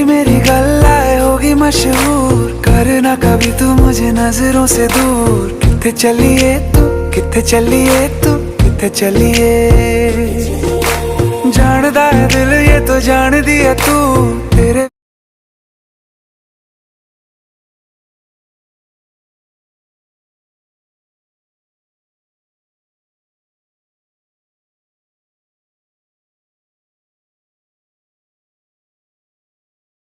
मेरी गल्लाए होगी मशहूर, करना कभी तू मुझे नजरों से दूर। किथे चलिए तू, किथे चलिए तू, किथे चलिए। जानदा है दिल ये तो जान दिया तू, तेरे